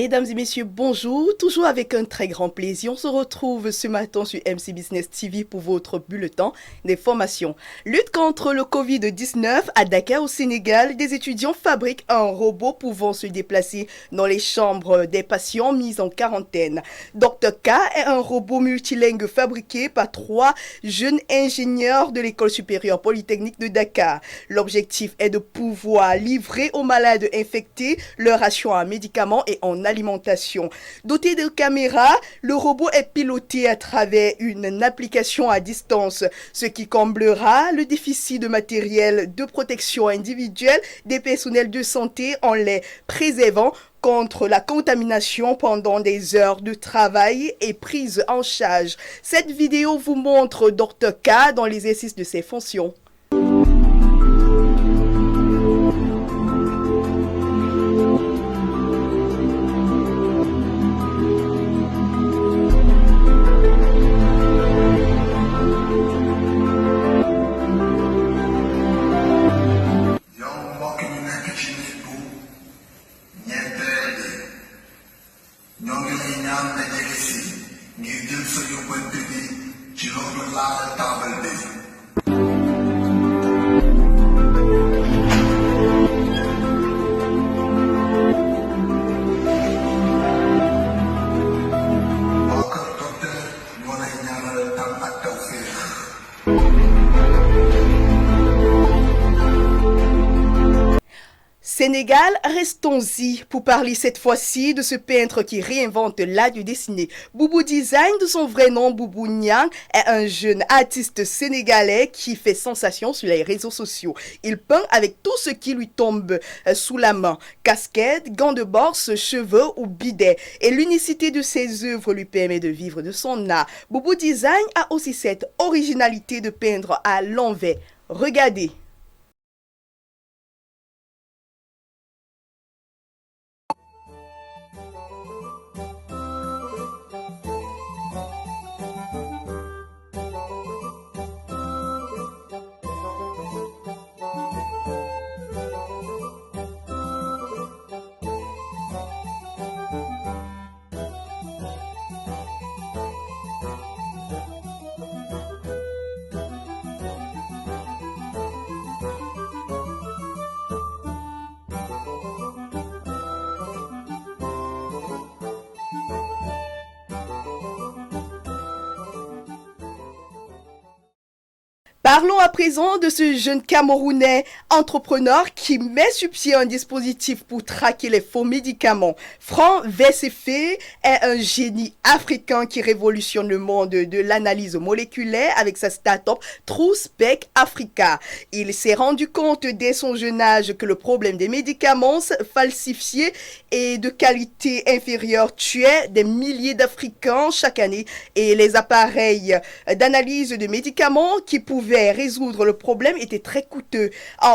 Mesdames et messieurs, bonjour. Toujours avec un très grand plaisir, on se retrouve ce matin sur MC Business TV pour votre bulletin d'information. Lutte contre le Covid-19 à Dakar au Sénégal, des étudiants fabriquent un robot pouvant se déplacer dans les chambres des patients mis en quarantaine. Dr K est un robot multilingue fabriqué par 3 jeunes ingénieurs de l'École supérieure polytechnique de Dakar. L'objectif est de pouvoir livrer aux malades infectés leur ration en médicaments et en alimentation. Doté de caméras, le robot est piloté à travers une application à distance, ce qui comblera le déficit de matériel de protection individuelle des personnels de santé en les préservant contre la contamination pendant des heures de travail et prise en charge. Cette vidéo vous montre Dr K dans l'exercice de ses fonctions. Sénégal, restons-y pour parler cette fois-ci de ce peintre qui réinvente l'art du dessiner. Boubou Design, de son vrai nom Boubou Niang, est un jeune artiste sénégalais qui fait sensation sur les réseaux sociaux. Il peint avec tout ce qui lui tombe sous la main. Casquette, gants de boxe, cheveux ou bidet. Et l'unicité de ses œuvres lui permet de vivre de son art. Boubou Design a aussi cette originalité de peindre à l'envers. Regardez. Parlons à présent de ce jeune Camerounais entrepreneur qui met sur pied un dispositif pour traquer les faux médicaments. Franck Vessefé est un génie africain qui révolutionne le monde de l'analyse moléculaire avec sa start-up TrueSpec Africa. Il s'est rendu compte dès son jeune âge que le problème des médicaments falsifiés et de qualité inférieure tuait des milliers d'Africains chaque année et les appareils d'analyse de médicaments qui pouvaient résoudre le problème était très coûteux,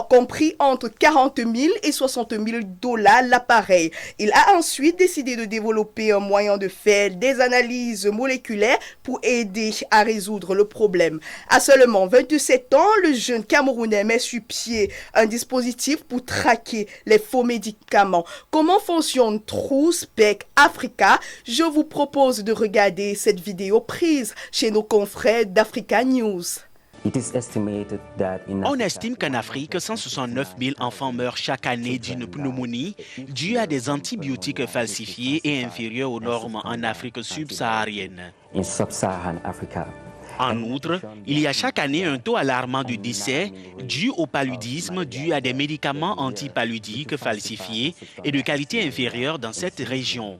compris entre 40 000 et 60 000 $ l'appareil. Il a ensuite décidé de développer un moyen de faire des analyses moléculaires pour aider à résoudre le problème. À seulement 27 ans, le jeune Camerounais met sur pied un dispositif pour traquer les faux médicaments. Comment fonctionne TrueSpec Africa? Je vous propose de regarder cette vidéo prise chez nos confrères d'Africa News. On estime qu'en Afrique, 169 000 enfants meurent chaque année d'une pneumonie due à des antibiotiques falsifiés et inférieurs aux normes en Afrique subsaharienne. En outre, il y a chaque année un taux alarmant de décès dû au paludisme dû à des médicaments antipaludiques falsifiés et de qualité inférieure dans cette région.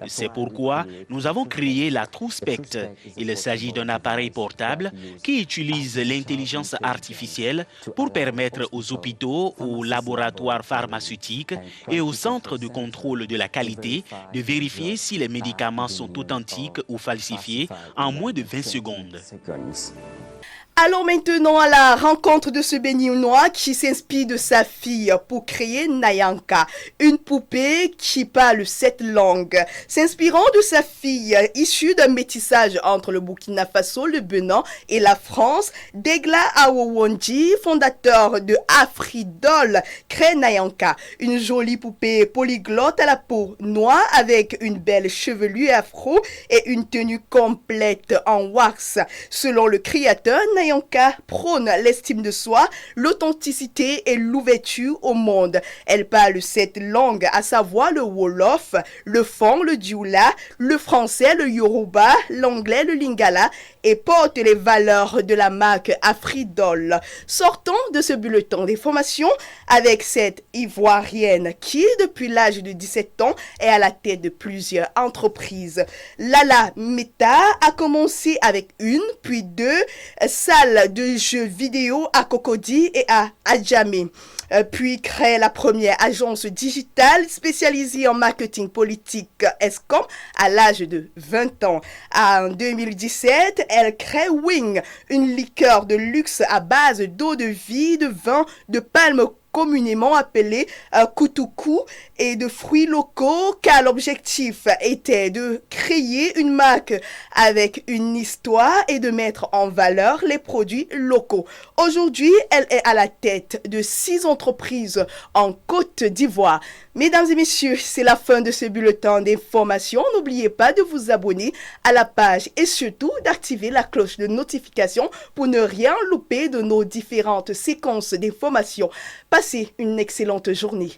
C'est pourquoi nous avons créé la TrueSpec. Il s'agit d'un appareil portable qui utilise l'intelligence artificielle pour permettre aux hôpitaux, aux laboratoires pharmaceutiques et aux centres de contrôle de la qualité de vérifier si les médicaments sont authentiques ou falsifiés en moins de 20 secondes. Allons maintenant à la rencontre de ce béninois qui s'inspire de sa fille pour créer Nayanka, une poupée qui parle 7 langues. S'inspirant de sa fille, issue d'un métissage entre le Burkina Faso, le Bénin et la France, Degla Awowonji, fondateur de Afridol, crée Nayanka, une jolie poupée polyglotte à la peau noire avec une belle chevelure afro et une tenue complète en wax. Selon le créateur, Nayanka prône l'estime de soi, l'authenticité et l'ouverture au monde. Elle parle 7 langues, à savoir le Wolof, le Fang, le Dioula, le français, le Yoruba, l'anglais, le Lingala et porte les valeurs de la marque Afridol. Sortons de ce bulletin d'information avec cette Ivoirienne qui, depuis l'âge de 17 ans, est à la tête de plusieurs entreprises. Lala Meta a commencé avec une, puis 2 salles de jeux vidéo à Cocody et à Adjamé, puis crée la première agence digitale spécialisée en marketing politique ESCOM à l'âge de 20 ans. En 2017, elle crée Wing, une liqueur de luxe à base d'eau de vie, de vin, de palme communément appelé Kutuku et de fruits locaux, car l'objectif était de créer une marque avec une histoire et de mettre en valeur les produits locaux. Aujourd'hui, elle est à la tête de 6 entreprises en Côte d'Ivoire. Mesdames et messieurs, c'est la fin de ce bulletin d'information. N'oubliez pas de vous abonner à la page et surtout d'activer la cloche de notification pour ne rien louper de nos différentes séquences d'informations. Passez une excellente journée.